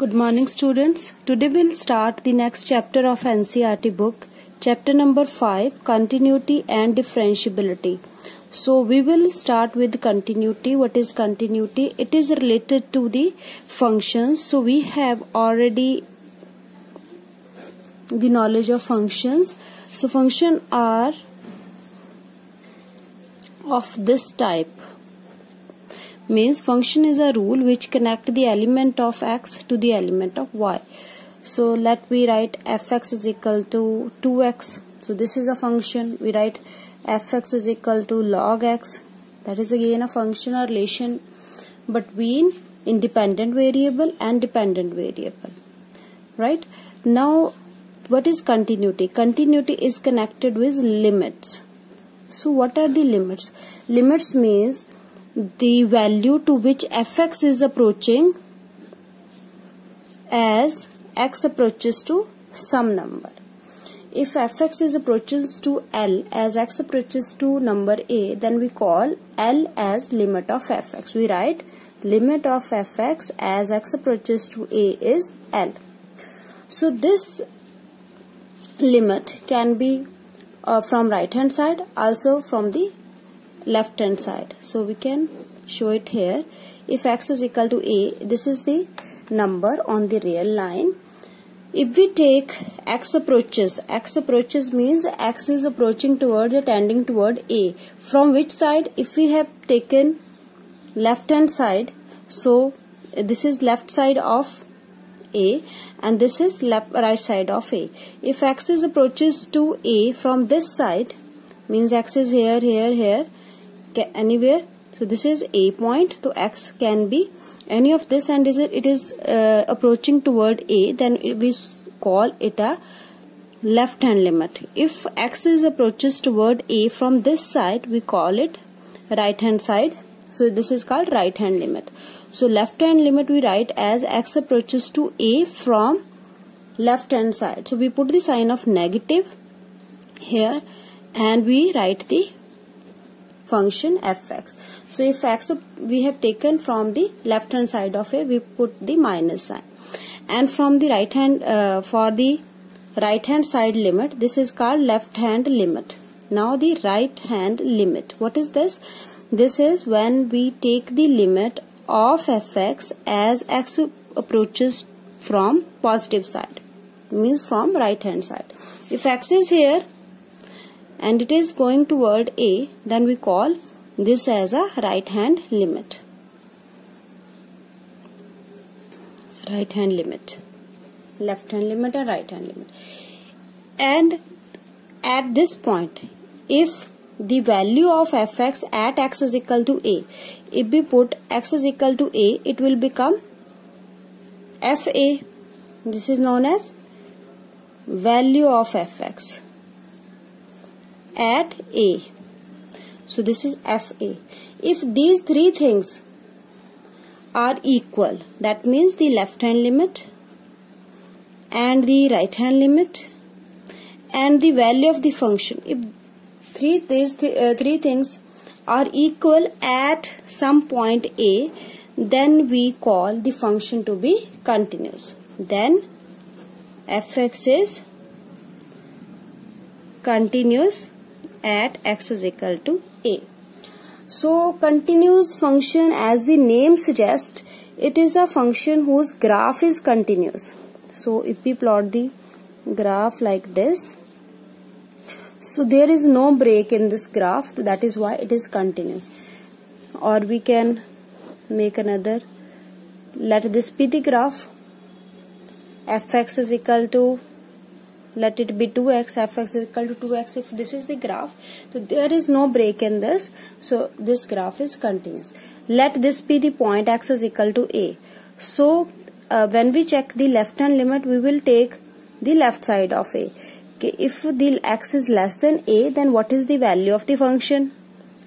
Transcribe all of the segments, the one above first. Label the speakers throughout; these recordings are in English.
Speaker 1: Good morning students. Today we'll start the next chapter of NCERT book, chapter number 5, continuity and differentiability. So we will start with continuity. What is continuity? It is related to the functions. So we have already the knowledge of functions. So functions are of this type. Means function is a rule which connect the element of x to the element of y. So let me write fx is equal to 2x. So this is a function. We write fx is equal to log x. That is again a function or relation between independent variable and dependent variable. Right? Now what is continuity? Continuity is connected with limits. So what are the limits? Limits means the value to which fx is approaching as x approaches to some number. If fx is approaches to L as x approaches to number a, then we call L as limit of fx. We write limit of fx as x approaches to a is L. So this limit can be from right hand side, also from the left hand side. So we can show it here. If x is equal to a, this is the number on the real line. If we take x approaches means x is approaching towards or tending toward a. From which side? If we have taken left hand side, so this is left side of a and this is right side of a. If x is approaches to a from this side, means x is here, here, here, anywhere. So this is a point. So x can be any of this, and it is approaching toward a, then we call it a left hand limit. If x is approaches toward a from this side, we call it right hand side. So this is called right hand limit. So left hand limit we write as x approaches to a from left hand side. So we put the sign of negative here and we write the function fx. So if x we have taken from the left hand side of a, we put the minus sign. And from the right hand, for the right hand side limit, this is called left hand limit. Now the right hand limit. What is this? This is when we take the limit of fx as x approaches from positive side. Means from right hand side. If x is here and it is going toward a, then we call this as a right hand limit. Right hand limit. Left hand limit and right hand limit. And at this point, if the value of fx at x is equal to a, if we put x is equal to a, it will become fa. This is known as value of fx at a. So this is fa. If these three things are equal, that means the left hand limit and the right hand limit and the value of the function, if these three things are equal at some point a, then we call the function to be continuous. Then fx is continuous at x is equal to a. So continuous function, as the name suggests, it is a function whose graph is continuous. So if we plot the graph like this, so there is no break in this graph, that is why it is continuous. Or we can make another, let this be the graph, fx is equal to, let it be 2x, fx is equal to 2x. If this is the graph, so there is no break in this, so this graph is continuous. Let this be the point x is equal to a. So when we check the left hand limit, we will take the left side of a. Okay, if the x is less than a, then what is the value of the function?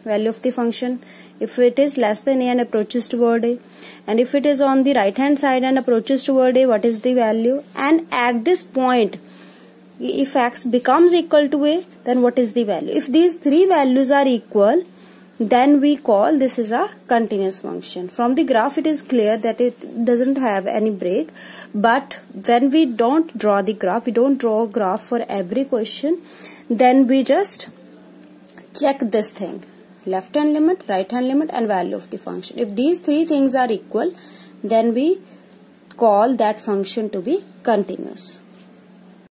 Speaker 1: Value of the function, if it is less than a and approaches toward a, and if it is on the right hand side and approaches toward a, what is the value? And at this point, if x becomes equal to a, then what is the value? If these three values are equal, then we call this is a continuous function. From the graph it is clear that it doesn't have any break, but when we don't draw the graph, we don't draw a graph for every question, then we just check this thing, left hand limit, right hand limit and value of the function. If these three things are equal, then we call that function to be continuous.